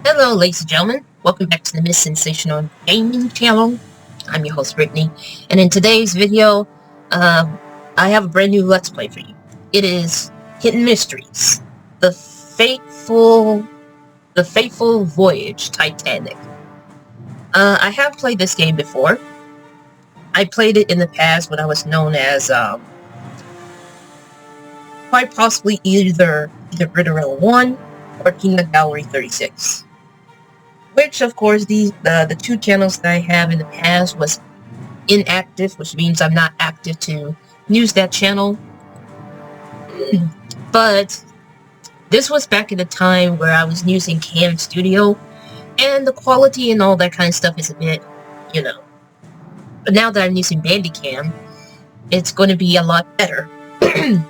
Hello, ladies and gentlemen. Welcome back to the Miss Sensational Gaming channel. I'm your host, Brittany, and in today's video, I have a brand new Let's Play for you. It is Hidden Mysteries, the fateful voyage, Titanic. I have played this game before. I played it in the past when I was known as, quite possibly either Britterell 1 or Kingdom Gallery 36. Which, of course, the two channels that I have in the past was inactive, which means I'm not active to use that channel. But this was back in the time where I was using Cam Studio, and the quality and all that kind of stuff is a bit, But now that I'm using Bandicam, it's going to be a lot better. And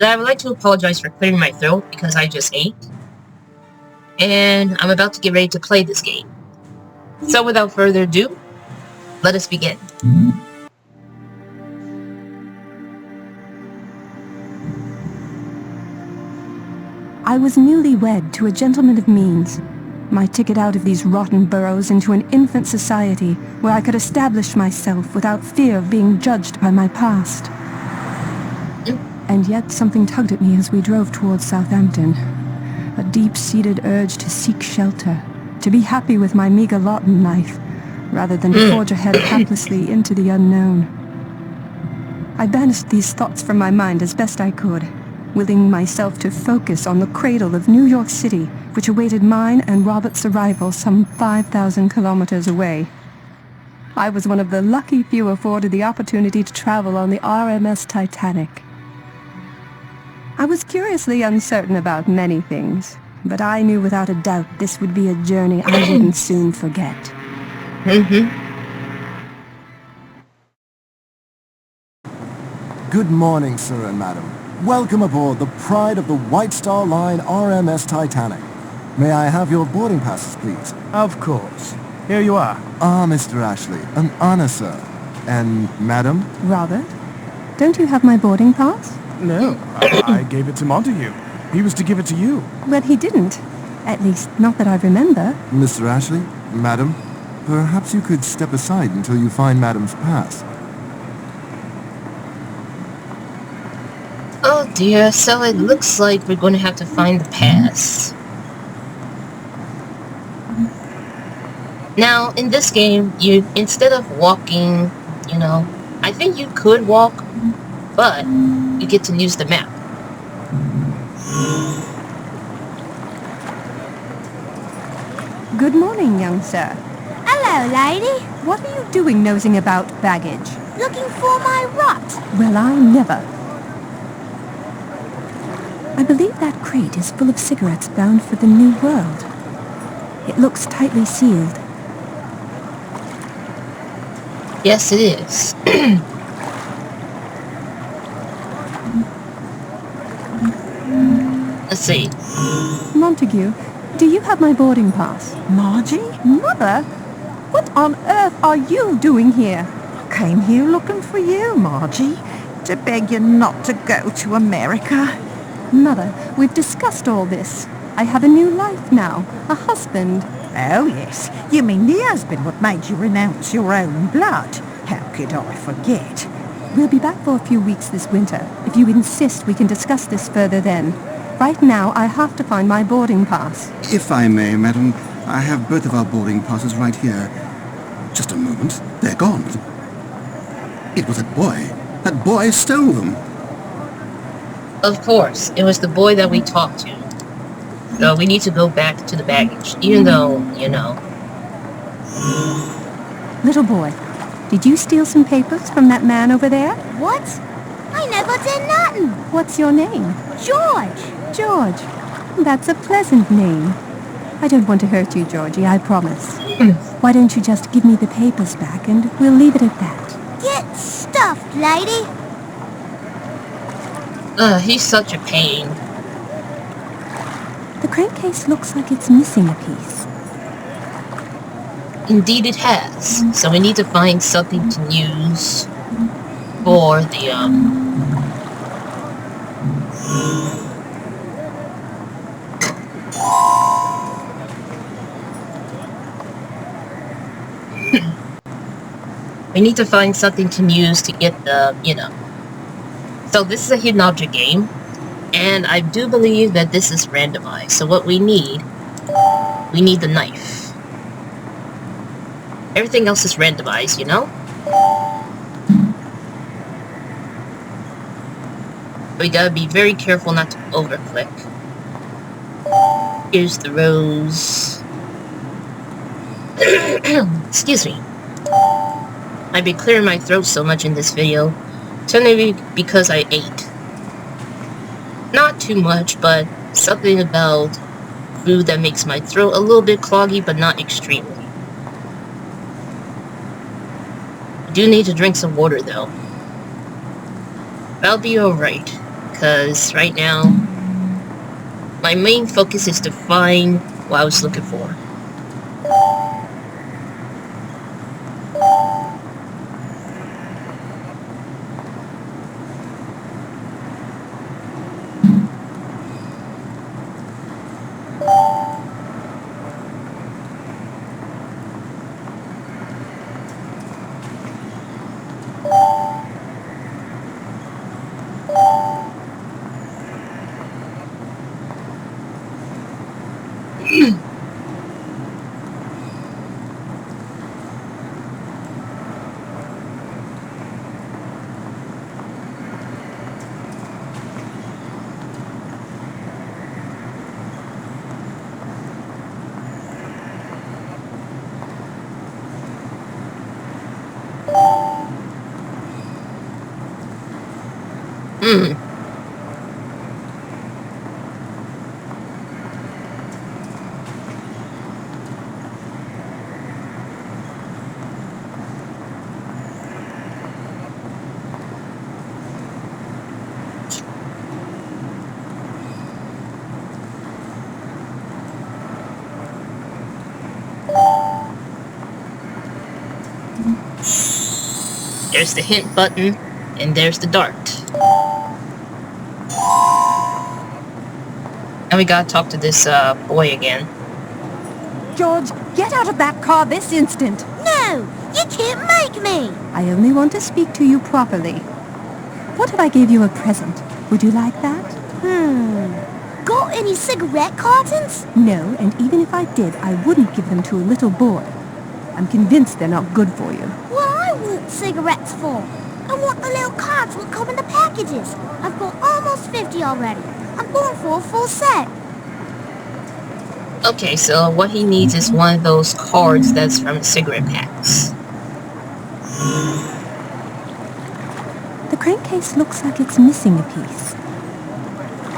I would like to apologize for clearing my throat because I just ate. And I'm about to get ready to play this game. So without further ado, let us begin. I was newly wed to a gentleman of means. My ticket out of these rotten boroughs into an infant society where I could establish myself without fear of being judged by my past. And yet something tugged at me as we drove towards Southampton. A deep-seated urge to seek shelter, to be happy with my meager lot in life, rather than to forge ahead haplessly into the unknown. I banished these thoughts from my mind as best I could, willing myself to focus on the cradle of New York City, which awaited mine and Robert's arrival some 5,000 kilometers away. I was one of the lucky few afforded the opportunity to travel on the RMS Titanic. I was curiously uncertain about many things, but I knew without a doubt this would be a journey I wouldn't soon forget. Good morning, sir and madam. Welcome aboard the pride of the White Star Line RMS Titanic. May I have your boarding passes, please? Of course. Here you are. Ah, Mr. Ashley, an honor, sir. And madam? Robert, don't you have my boarding pass? No, I gave it to Montague. He was to give it to you. Well, he didn't. At least, not that I remember. Mr. Ashley, madam, perhaps you could step aside until you find madam's pass. Oh dear, so it looks like we're going to have to find the pass. Now, in this game, instead of walking, I think you could walk, but you get to use the map. Good morning, young sir. Hello, lady. What are you doing nosing about baggage? Looking for my rot. Well, I never. I believe that crate is full of cigarettes bound for the New World. It looks tightly sealed. Yes, it is. Let's see. Montague, do you have my boarding pass? Margie? Mother? What on earth are you doing here? I came here looking for you, Margie, to beg you not to go to America. Mother, we've discussed all this. I have a new life now, a husband. Oh, yes. You mean the husband what made you renounce your own blood? How could I forget? We'll be back for a few weeks this winter. If you insist, we can discuss this further then. Right now, I have to find my boarding pass. If I may, madam, I have both of our boarding passes right here. Just a moment. They're gone. It was that boy. That boy stole them. Of course, it was the boy that we talked to. So we need to go back to the baggage, even though, Little boy, did you steal some papers from that man over there? What? I never did nothing. What's your name? George. George. That's a pleasant name. I don't want to hurt you, Georgie, I promise. Why don't you just give me the papers back and we'll leave it at that? Get stuffed, lady. He's such a pain. The crankcase looks like it's missing a piece. Indeed it has. So we need to find something to use for the, We need to find something to use to get the, you know. So this is a hidden object game, and I do believe that this is randomized. So what we need the knife. Everything else is randomized, you know? We gotta be very careful not to overclick. Here's the rose. Excuse me. I've been clearing my throat so much in this video. It's only because I ate. Not too much, but something about food that makes my throat a little bit cloggy, but not extremely. I do need to drink some water though. I'll be alright, because right now, my main focus is to find what I was looking for. There's the hint button, and there's the dart. And we gotta talk to this boy again. George, get out of that car this instant! No, you can't make me. I only want to speak to you properly. What if I gave you a present? Would you like that? Got any cigarette cartons? No, and even if I did, I wouldn't give them to a little boy. I'm convinced they're not good for you. What I want cigarettes for? I want the little cards that come in the packages. I've got almost 50 already. I'm going for a full set. Okay, so what he needs is one of those cards that's from the cigarette packs. The crankcase looks like it's missing a piece.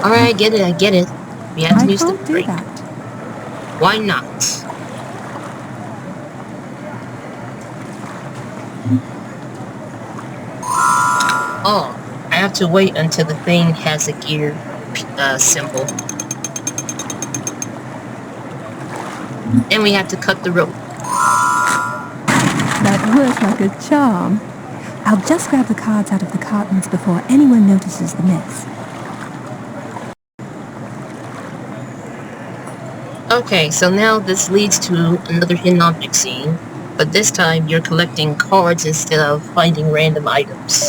Alright, I get it. We have to use the can't do brake. that. Why not? Oh, I have to wait until the thing has a gear symbol. Then we have to cut the rope. That works like a charm. I'll just grab the cards out of the cartons before anyone notices the mess. Okay, so now this leads to another hidden object scene, but this time you're collecting cards instead of finding random items.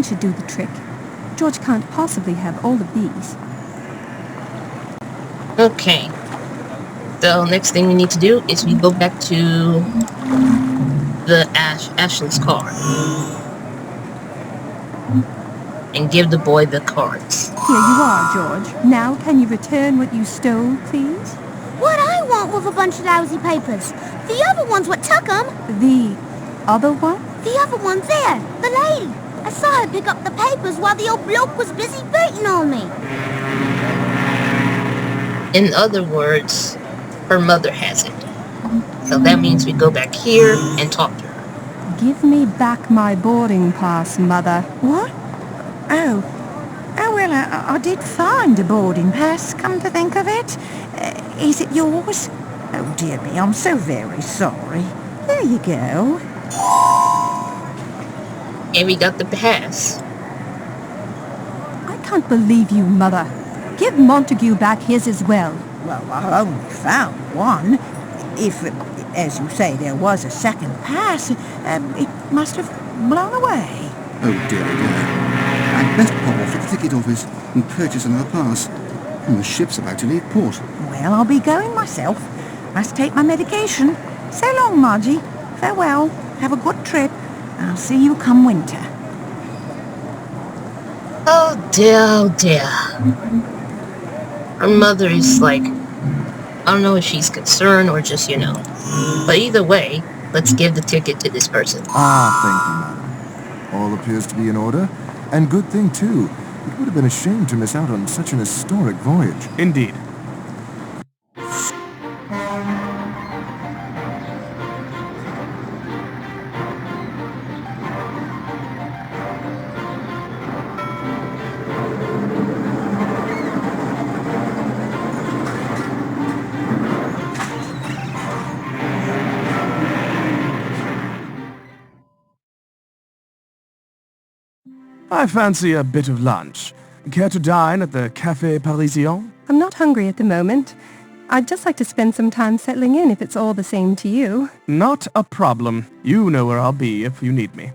Should do the trick. George can't possibly have all of these. Okay. So next thing we need to do is we go back to the Ashley's car and give the boy the cards. Here you are, George. Now can you return what you stole, please? What I want with a bunch of lousy papers? The other ones what took 'em. The other one? The other one's there. The lady. I saw her pick up the papers while the old bloke was busy beating on me. In other words, her mother has it. So that means we go back here and talk to her. Give me back my boarding pass, Mother. What? Well, I did find a boarding pass, come to think of it. Is it yours? Oh, dear me, I'm so very sorry. There you go. And we got the pass. I can't believe you, Mother. Give Montague back his as well. Well, I only found one. If, as you say, there was a second pass, it must have blown away. Oh, dearie dear. I'd best pop off to the ticket office and purchase another pass. And the ship's about to leave port. Well, I'll be going myself. Must take my medication. So long, Margie. Farewell. Have a good trip. I'll see you come winter. Oh dear, oh dear. Her mother is like, I don't know if she's concerned or just, But either way, let's give the ticket to this person. Ah, thank you, madam. All appears to be in order, and good thing, too. It would have been a shame to miss out on such an historic voyage. Indeed. I fancy a bit of lunch. Care to dine at the Café Parisien? I'm not hungry at the moment. I'd just like to spend some time settling in if it's all the same to you. Not a problem. You know where I'll be if you need me.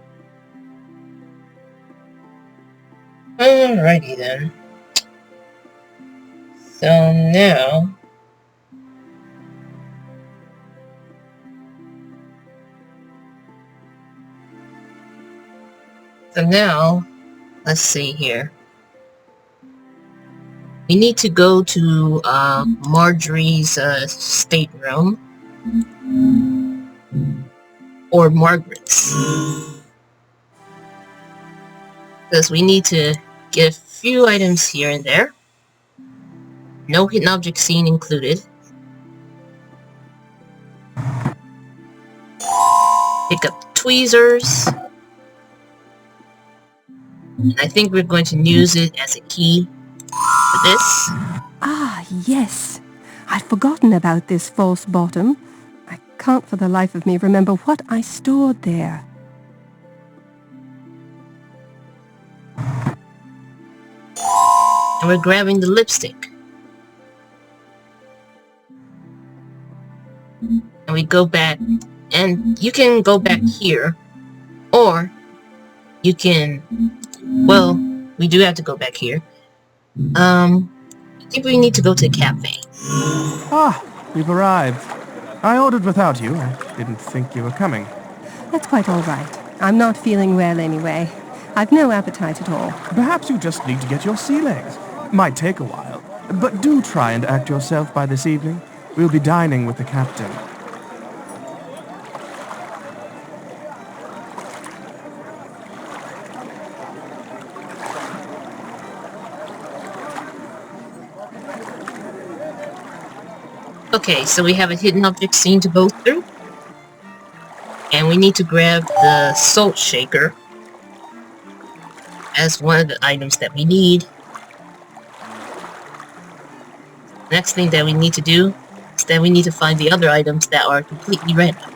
Alrighty then. So now, let's see here. We need to go to Marjorie's stateroom. Or Margaret's. Because we need to get a few items here and there. No hidden object scene included. Pick up tweezers. And I think we're going to use it as a key for this. Ah, yes. I'd forgotten about this false bottom. I can't for the life of me remember what I stored there. And we're grabbing the lipstick. And we go back, and you can go back here, or you can, well, we do have to go back here. I think we need to go to a cafe. Ah, we've arrived. I ordered without you. I didn't think you were coming. That's quite all right. I'm not feeling well anyway. I've no appetite at all. Perhaps you just need to get your sea legs. Might take a while. But do try and act yourself by this evening. We'll be dining with the captain. Okay, so we have a hidden object scene to go through. And we need to grab the salt shaker as one of the items that we need. Next thing that we need to do is that we need to find the other items that are completely random.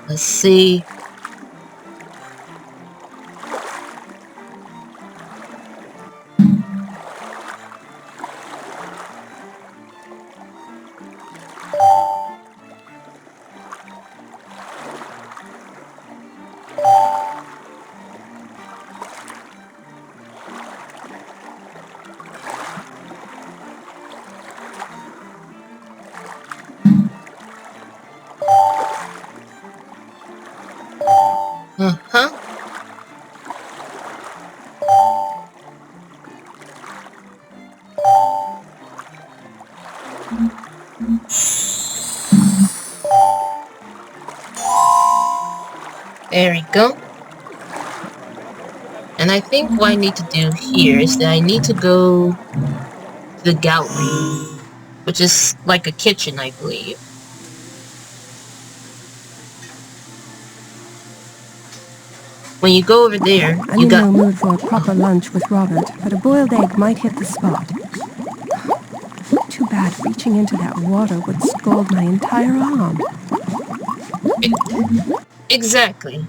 Let's see. There we go. And I think what I need to do here is that I need to go to the gallery, which is like a kitchen, I believe. When you go over there, I'm you in got... no mood for a proper lunch with Robert, but a boiled egg might hit the spot. Too bad reaching into that water would scald my entire arm. Exactly.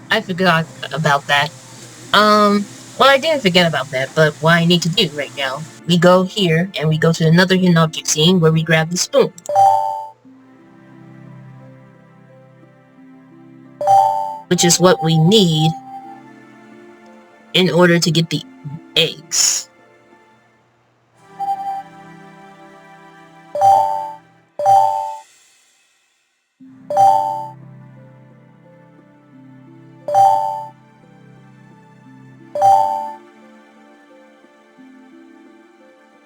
I forgot about that. Well, I didn't forget about that, but what I need to do right now, we go here, and we go to another hidden object scene where we grab the spoon. Which is what we need in order to get the eggs.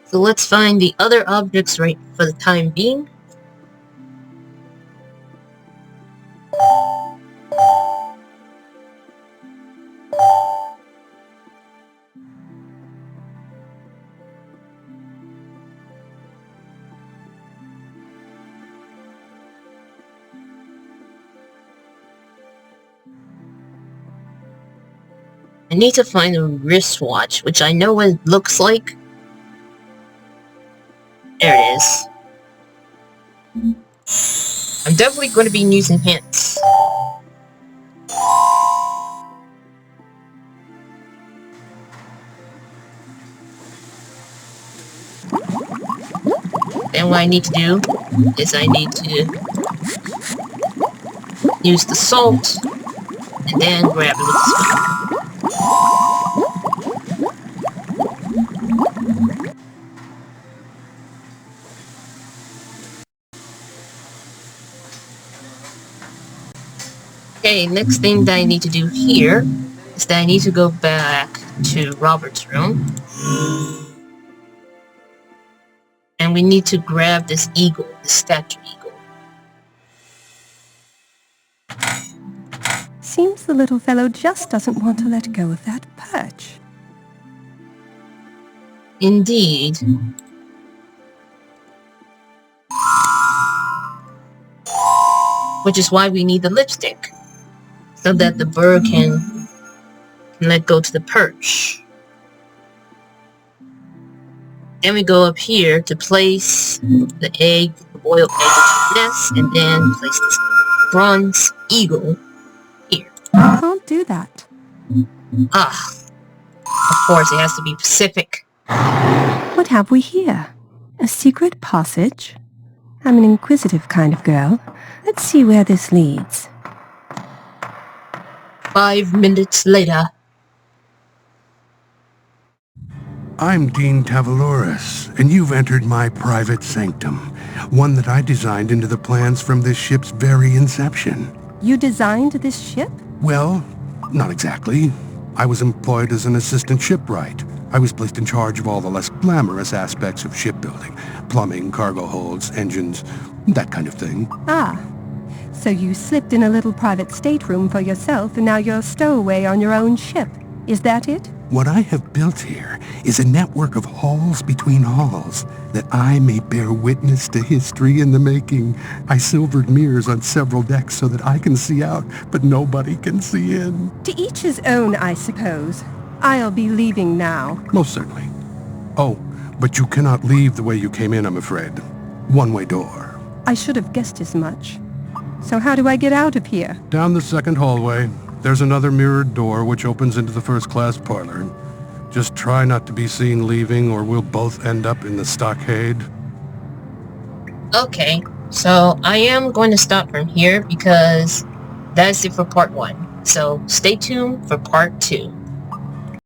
So let's find the other objects right for the time being. I need to find a wristwatch, which I know what it looks like. There it is. I'm definitely going to be using hints. Then what I need to do is I need to use the salt and then grab it with the spoon. Okay, next thing that I need to do here is that I need to go back to Robert's room. And we need to grab this eagle, this statue eagle. Seems the little fellow just doesn't want to let go of that perch. Indeed. Which is why we need the lipstick. So that the bird can let go to the perch. Then we go up here to place the egg, the boiled egg into the nest, and then place this bronze eagle here. I can't do that. Ah, of course it has to be Pacific. What have we here? A secret passage? I'm an inquisitive kind of girl. Let's see where this leads. 5 minutes later. I'm Dean Tavaloris, and you've entered my private sanctum, one that I designed into the plans from this ship's very inception. You designed this ship? Well, not exactly. I was employed as an assistant shipwright. I was placed in charge of all the less glamorous aspects of shipbuilding. Plumbing, cargo holds, engines, that kind of thing. Ah. So you slipped in a little private stateroom for yourself, and now you're a stowaway on your own ship. Is that it? What I have built here is a network of halls between halls, that I may bear witness to history in the making. I silvered mirrors on several decks so that I can see out, but nobody can see in. To each his own, I suppose. I'll be leaving now. Most certainly. Oh, but you cannot leave the way you came in, I'm afraid. One-way door. I should have guessed as much. So how do I get out of here? Down the second hallway. There's another mirrored door which opens into the first-class parlor. Just try not to be seen leaving, or we'll both end up in the stockade. Okay, so I am going to stop from here because that's it for part 1. So stay tuned for part 2.